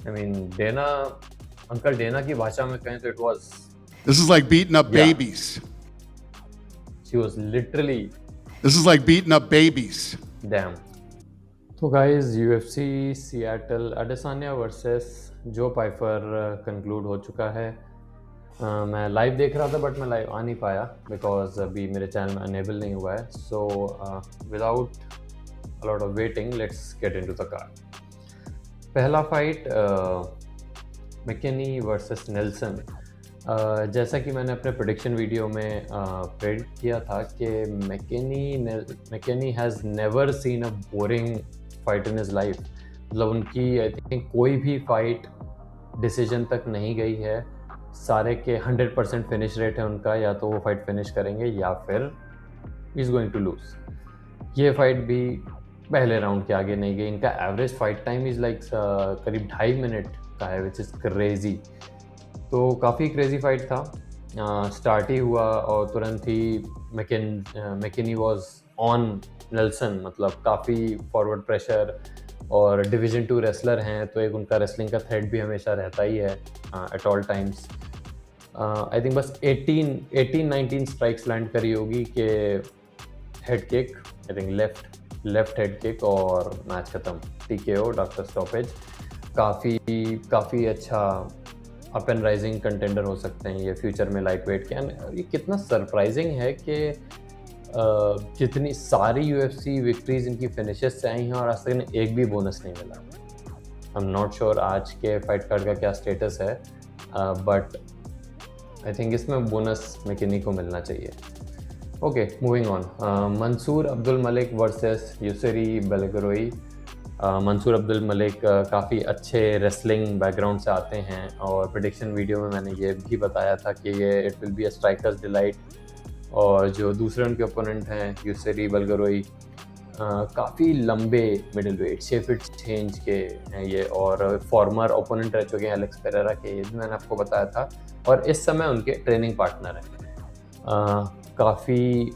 आई mean Dana, uncle Dana की भाषा में कहें तो it was, This is like beating up Yeah. babies. She was literally This is like beating up babies. Damn. तो guys, UFC Seattle Adesanya versus Joe Pyfer conclude हो चुका है। मैं लाइव देख रहा था बट मैं लाइव आ नहीं पाया बिकॉज अभी मेरे चैनल में अनेबल नहीं हुआ है। So without a lot of waiting, let's get into the card. पहला फाइट मैकेनी वर्सेस नेल्सन। जैसा कि मैंने अपने प्रेडिक्शन वीडियो में प्रेडिक्ट किया था कि McKinney has never seen a boring fight in his life. मतलब उनकी आई थिंक कोई भी फाइट डिसीजन तक नहीं गई है। सारे के 100% फिनिश रेट है उनका, या तो वो फाइट फिनिश करेंगे या फिर इज़ गोइंग टू लूज। ये फाइट भी पहले राउंड के आगे नहीं गई। इनका average fight time is like करीब 2.5 मिनट का है, विच इज़ क्रेज़ी। तो काफ़ी क्रेज़ी फाइट था। स्टार्ट ही हुआ और तुरंत ही मैकेनी वॉज ऑन नेल्सन। मतलब काफ़ी फॉरवर्ड प्रेशर, और डिवीज़न 2 रेसलर हैं तो एक उनका रेसलिंग का थ्रेड भी हमेशा रहता ही है at all times. I think बस 18-19 स्ट्राइक्स लैंड करी होगी कि head kick, I think left head kick, और मैच ख़त्म। TKO, doctor stoppage. काफ़ी अच्छा अप एंड राइजिंग कंटेंडर हो सकते हैं ये फ्यूचर में लाइट वेट के। एंड ये कितना सरप्राइजिंग है कि जितनी सारी UFC विक्ट्रीज इनकी फिनिशेस से आई हैं और आज तक इन्हें एक भी बोनस नहीं मिला। आई एम नॉट श्योर आज के फाइट कार्ड का क्या स्टेटस है, बट आई थिंक इसमें बोनस मैकेनी को मिलना चाहिए। Okay, moving on. Mansur Abdul Malik versus Yousri Belgaroui. Mansur Abdul Malik काफ़ी अच्छे रेसलिंग बैकग्राउंड से आते हैं, और प्रेडिक्शन वीडियो में मैंने ये भी बताया था कि ये it will be a strikers delight. और जो दूसरे उनके ओपोनेंट हैं यूसरी बेलगरोई, काफ़ी लंबे मिडिल वेट, 6 फीट 6 इंच के हैं ये, और फॉर्मर ओपोनेंट रह चुके हैं एलेक्स पेरेरा के, ये भी मैंने आपको बताया था। और इस समय उनके ट्रेनिंग पार्टनर हैं। काफ़ी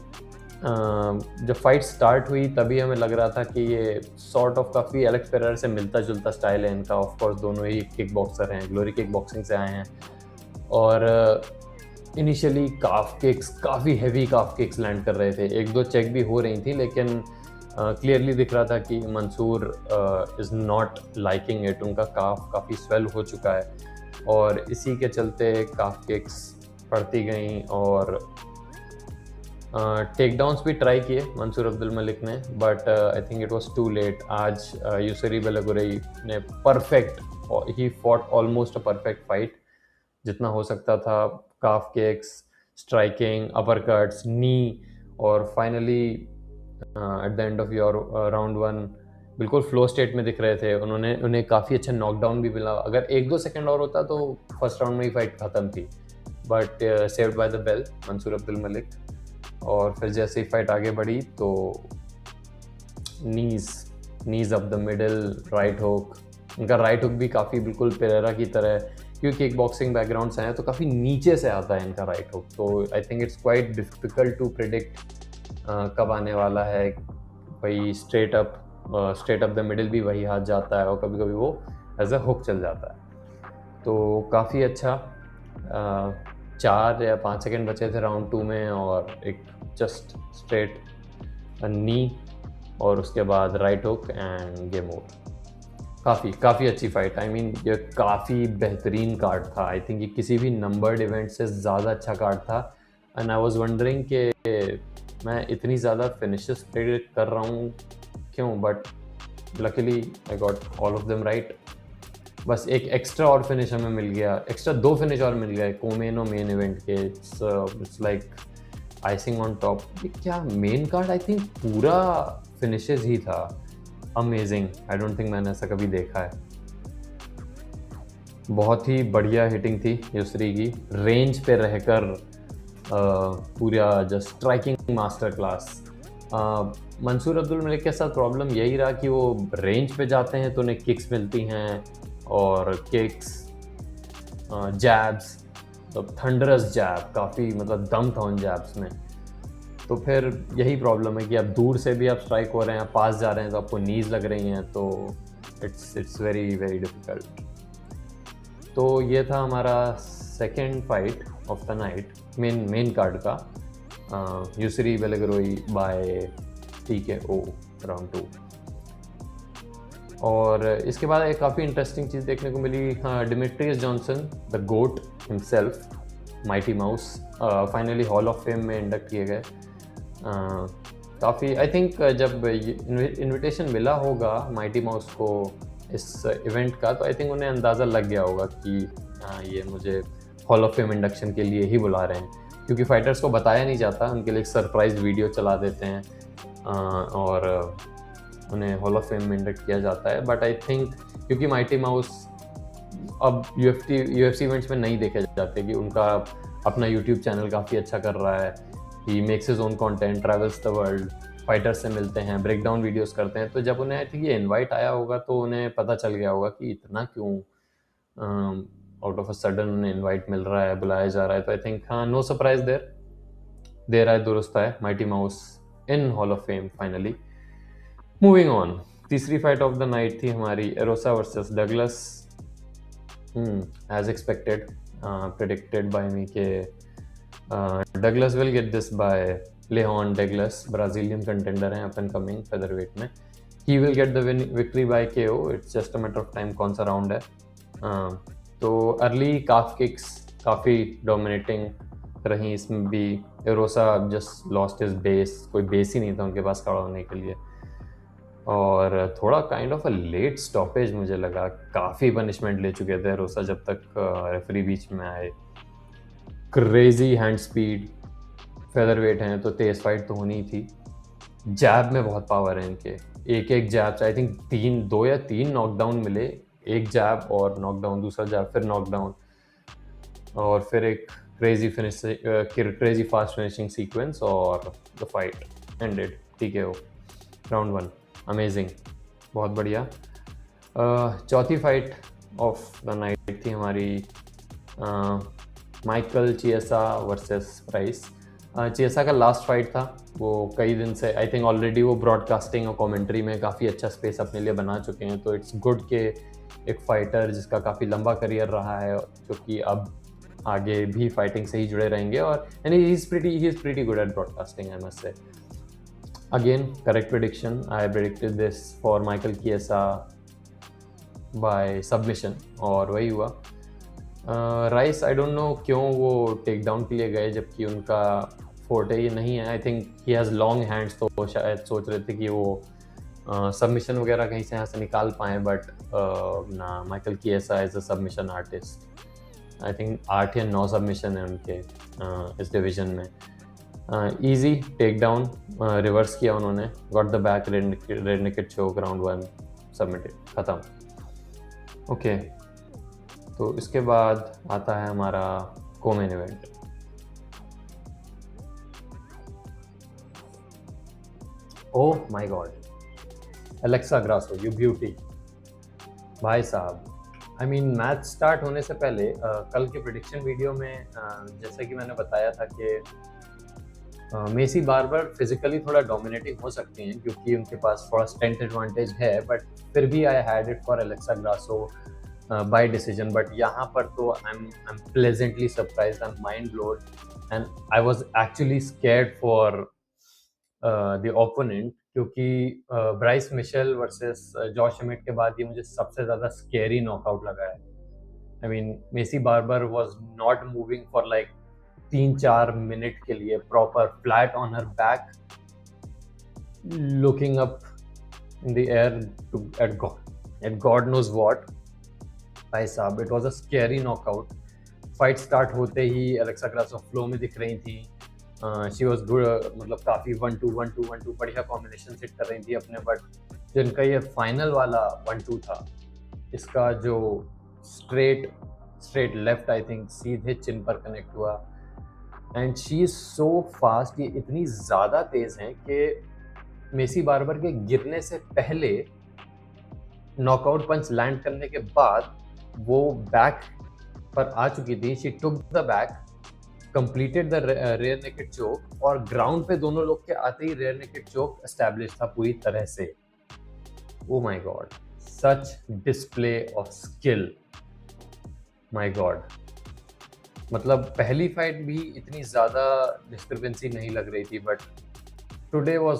जब फाइट स्टार्ट हुई तभी हमें लग रहा था कि ये सॉर्ट ऑफ काफ़ी एलेक्स पेरेरा से मिलता जुलता स्टाइल है इनका। ऑफ कोर्स दोनों ही किक बॉक्सर हैं, ग्लोरी किक बॉक्सिंग से आए हैं। और इनिशियली काफ किक्स, काफ़ी हैवी काफ किक्स लैंड कर रहे थे। 1-2 चेक भी हो रही थी, लेकिन क्लियरली दिख रहा था कि Mansur is not liking it. उनका काफ काफ़ी स्वेल हो चुका है, और इसी के चलते काफ किक्स पड़ती गई, और टेक डाउन्स भी ट्राई किए मंसूर अब्दुल मलिक ने, but I think it was too late. आज यूसरी बेलगोरेई ने ही fought almost a perfect fight, जितना हो सकता था। Calf kicks, striking, uppercuts, knee, और finally at the end of your round 1 बिल्कुल फ्लो स्टेट में दिख रहे थे। उन्हें काफ़ी अच्छा नॉकडाउन भी मिला। अगर 1-2 सेकेंड और होता तो फर्स्ट राउंड में ही फाइट ख़त्म थी, but saved by the bell Mansur Abdul Malik. और फिर जैसे ही फाइट आगे बढ़ी तो knees up the middle, right hook. उनका राइट हुक भी काफ़ी बिल्कुल पेरेरा की तरह, क्योंकि किक बॉक्सिंग बैकग्राउंड से हैं तो काफ़ी नीचे से आता है इनका राइट हुक। तो I think it's quite difficult to predict कब आने वाला है। वही स्ट्रेट अप द मिडल भी वही हाथ जाता है, और कभी कभी वो एज अ हुक चल जाता है। तो काफ़ी अच्छा। 4 या 5 सेकेंड बचे थे राउंड 2 में, और एक जस्ट स्ट्रेट नी, और उसके बाद right hook end game over. काफ़ी अच्छी फाइट। आई मीन ये काफ़ी बेहतरीन कार्ड था। आई थिंक ये किसी भी नंबर्ड इवेंट से ज़्यादा अच्छा कार्ड था। एंड आई वाज वंडरिंग कि मैं इतनी ज़्यादा फिनिशेस प्रेडिक्ट कर रहा हूँ क्यों, but luckily I got all of them right. बस एक एक्स्ट्रा और फिनिश हमें मिल गया, एक्स्ट्रा 2 फिनिश और मिल गए कोमेन और मेन इवेंट के। It's like icing on top. ये क्या मेन कार्ड आई थिंक पूरा फिनिशेस ही था। अमेजिंग। आई डोंट थिंक मैंने ऐसा कभी देखा है। बहुत ही बढ़िया हिटिंग थी यूसरी की, रेंज पे रहकर पूरा just striking master class. Mansur Abdul Malik के साथ प्रॉब्लम यही रहा कि वो रेंज पे जाते हैं तो उन्हें किक्स मिलती हैं, और किक्स, जैब्स, मतलब थंडरस जैब, काफ़ी मतलब दम था उन जैब्स में। तो फिर यही प्रॉब्लम है कि आप दूर से भी आप स्ट्राइक हो रहे हैं, आप पास जा रहे हैं तो आपको नीज लग रही हैं, तो इट्स वेरी वेरी डिफिकल्ट। तो ये था हमारा second fight of the night, main card का, यूसरी बेलगरोई बाय TKO राउंड 2। और इसके बाद एक काफ़ी इंटरेस्टिंग चीज़ देखने को मिली, Demetrious Johnson the GOAT himself, Mighty Mouse, finally Hall of Fame में इंडक्ट किए गए। काफ़ी आई थिंक जब इनविटेशन मिला होगा माइटी माउस को इस इवेंट का, तो आई थिंक उन्हें अंदाज़ा लग गया होगा कि ये मुझे हॉल ऑफ फेम इंडक्शन के लिए ही बुला रहे हैं, क्योंकि फाइटर्स को बताया नहीं जाता, उनके लिए एक सरप्राइज वीडियो चला देते हैं और उन्हें हॉल ऑफ फेम में इंडक्ट किया जाता है। बट आई थिंक क्योंकि माइटी माउस अब UFC इवेंट्स में नहीं देखे जाते, कि उनका अपना यूट्यूब चैनल काफ़ी अच्छा कर रहा है, he makes his own content, travels the world, fighters से मिलते हैं, ब्रेक डाउन वीडियोज़ करते हैं, तो जब उन्हें आई थिंक ये इन्वाइट आया होगा तो उन्हें पता चल गया होगा कि इतना क्यों आउट ऑफ अ सडन उन्हें इन्वाइट मिल रहा है, बुलाया जा रहा है। तो आई थिंक हाँ, नो सरप्राइज देर आए दुरुस्त है, Mighty Mouse in Hall of Fame finally. Moving on, तीसरी फाइट ऑफ द नाइट थी हमारी Erosa versus Douglas. As expected, predicted by me के Douglas will get this by Lerryan Douglas, Brazilian contender हैं, up and coming featherweight में। He will get the victory by KO, it's just a matter of time कौन सा round है। तो early calf kicks काफ़ी dominating रही इसमें भी। एरोसा जस्ट लॉस्ट हिज बेस, कोई बेस ही नहीं था उनके पास खड़ा होने के लिए, और थोड़ा kind of a late stoppage मुझे लगा। काफ़ी पनिशमेंट ले चुके थे एरोसा जब तक रेफरी बीच में आए। क्रेजी हैंड स्पीड, फेदरवेट हैं तो तेज फाइट तो होनी ही थी। जैब में बहुत पावर है इनके, एक एक जैब से आई थिंक 2 या 3 नॉकडाउन मिले, एक जैब और नॉकडाउन, दूसरा जैब फिर नॉकडाउन, और फिर एक क्रेजी फास्ट फिनिशिंग सीक्वेंस, और the fight ended TKO round 1। Amazing, बहुत बढ़िया। चौथी फाइट ऑफ द नाइट थी हमारी माइकल चिएसा वर्सेस प्राइस। चिएसा का लास्ट फाइट था, वो कई दिन से आई थिंक ऑलरेडी वो ब्रॉडकास्टिंग और कमेंट्री में काफ़ी अच्छा स्पेस अपने लिए बना चुके हैं, तो इट्स गुड के एक फाइटर जिसका काफ़ी लंबा करियर रहा है, जो कि अब आगे भी फाइटिंग से ही जुड़े रहेंगे, और यानी he is pretty good at broadcasting, I must say. Again, correct prediction. I predicted this for Michael Chiesa by submission, और वही हुआ। राइस आई डोंट नो क्यों वो टेक डाउन के लिए गए, जबकि उनका फोर्टे ये नहीं है। I think he has long hands, तो वो शायद सोच रहे थे कि वो सबमिशन वगैरह कहीं से यहाँ से निकाल पाएँ, बट ना, Michael Chiesa is a submission artist. I think 8 या 9 सबमिशन है उनके इस डिवीजन में। इजी टेक डाउन, रिवर्स किया उन्होंने, got the back, rear naked choke, round 1 submitted, ख़त्म। ओके, तो इसके बाद आता है हमारा co-main event. Oh my God, Alexa Grasso, you beauty भाई साहब। आई मीन मैच स्टार्ट होने से पहले कल के प्रेडिक्शन वीडियो में जैसे कि मैंने बताया था कि मेसी बार्बर फिजिकली थोड़ा डोमिनेटिंग हो सकती हैं, क्योंकि उनके पास थोड़ा स्ट्रेंथ एडवांटेज है, बट फिर भी I had it for Alexa Grasso by decision. But यहाँ पर तो I am pleasantly surprised, I am mind blown, and I was actually scared for the opponent, क्योंकि Bryce Mitchell versus Josh Emmett के बाद ये मुझे सबसे ज़्यादा स्कैरी नॉकआउट लगा है। I mean Macy Barber was not moving for like 3-4 minute के लिए, proper flat on her back, looking up in the air at God knows what. भाई साहब, it was a scary knockout. Fight start होते ही Alexa Grasso flow में दिख रही थी, शी वाज गुड, मतलब काफ़ी 1-2 बढ़िया कॉम्बिनेशन सेट कर रही थी अपने, बट जो इनका ये फाइनल वाला 1-2 था, इसका जो स्ट्रेट लेफ्ट आई थिंक सीधे चिन पर कनेक्ट हुआ, and she is so fast, ये इतनी ज़्यादा तेज़ हैं कि मेसी बार्बर के गिरने से पहले नॉकआउट पंच लैंड करने के बाद वो बैक पर आ चुकी थी। She took the back, completed the rear naked choke, और ग्राउंड पे दोनों लोग के आते ही रेयर नेकेड चोक एस्टैब्लिश था पूरी तरह से। Oh my God, such display of skill. My God, मतलब पहली फाइट भी इतनी ज़्यादा डिस्क्रिपेंसी नहीं लग रही थी, but today was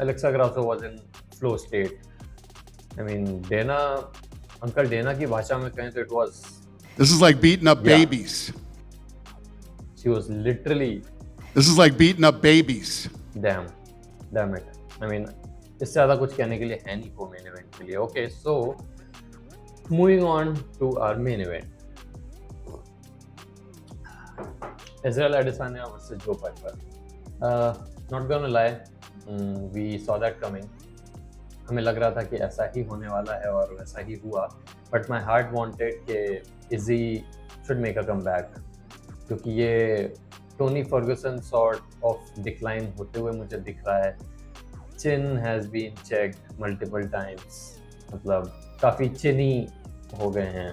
Alexa Grasso was in flow state. I mean Dana, uncle Dana की भाषा में कहें तो it was, This is like beating up Yeah. babies. She was literally This is like beating up babies. Damn it. I mean इससे ज़्यादा कुछ कहने के लिए है नहीं को मेन इवेंट के लिए. Okay, so moving on to our main event, Israel Adesanya versus Joe Piper. Not gonna lie, we saw that coming. हमें लग रहा था कि ऐसा ही होने वाला है और वैसा ही हुआ. बट माई हार्ट वॉन्टेड कि Izzy should make a comeback, क्योंकि ये Tony Ferguson sort of decline होते हुए मुझे दिख रहा है. Chin has been checked multiple times, मतलब काफ़ी चिनी हो गए हैं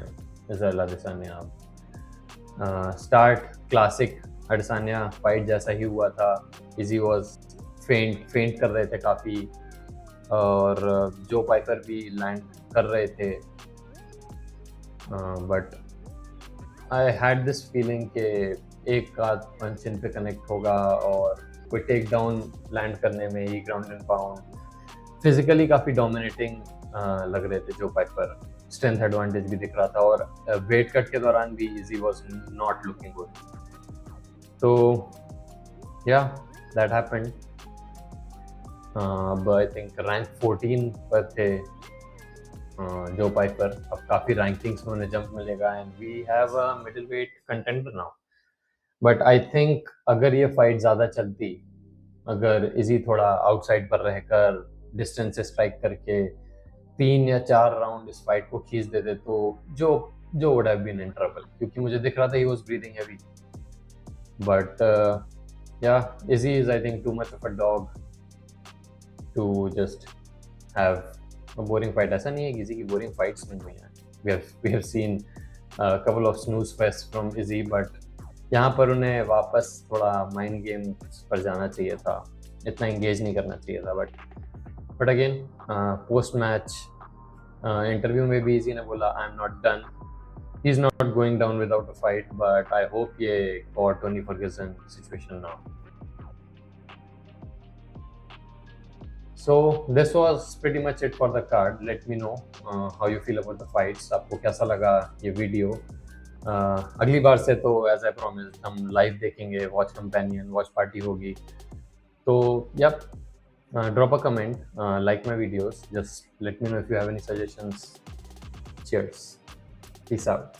Israel Adesanya. Start classic Adesanya fight जैसा ही हुआ था. इजी वॉज फेंट कर रहे थे काफ़ी, और जो पाइपर भी लैंड कर रहे थे, but I had this feeling कि एक आध पंच इन पे कनेक्ट होगा और कोई टेक डाउन लैंड करने में ही ग्राउंड एंड पाउंड फिजिकली काफ़ी डोमिनेटिंग लग रहे थे जो पाइपर. स्ट्रेंथ एडवांटेज भी दिख रहा था, और वेट कट के दौरान भी easy was not looking good. तो या दैट हैपेंड. अब आई थिंक रैंक 14 पर थे जो पाइपर. अब काफ़ी रैंकिंग्स में उन्हें जंप मिलेगा, and we have a middleweight contender now. But I think अगर ये फाइट ज़्यादा चलती, अगर इजी थोड़ा आउटसाइड पर रहकर डिस्टेंस से स्ट्राइक करके 3 या 4 राउंड इस फाइट को खींच देते, तो Joe would have been in trouble, क्योंकि मुझे दिख रहा था he was breathing heavy. But yeah Izzy is I think too much of a dog to just have a boring fight. ऐसा नहीं है कि इजी की बोरिंग फाइट्स नहीं हुई हैं. We have seen couple of snoozefest from Izzy, but यहाँ पर उन्हें वापस थोड़ा माइंड गेम पर जाना चाहिए था, इतना इंगेज नहीं करना चाहिए था. But again post match interview में भी इजी ने बोला I am not done, he is not going down without a fight, but I hope ये और टोनी फर्ग्यूसन सिचुएशन ना हो. So this was pretty much it for the card. Let me know how you feel about the fights. आपको कैसा लगा ये video. अगली बार से तो एज आई प्रॉमिस हम लाइव देखेंगे, वॉच कंपेनियन, वॉच पार्टी होगी. तो yep, drop a comment, like my videos, just let me know if you have any suggestions. Cheers, peace out.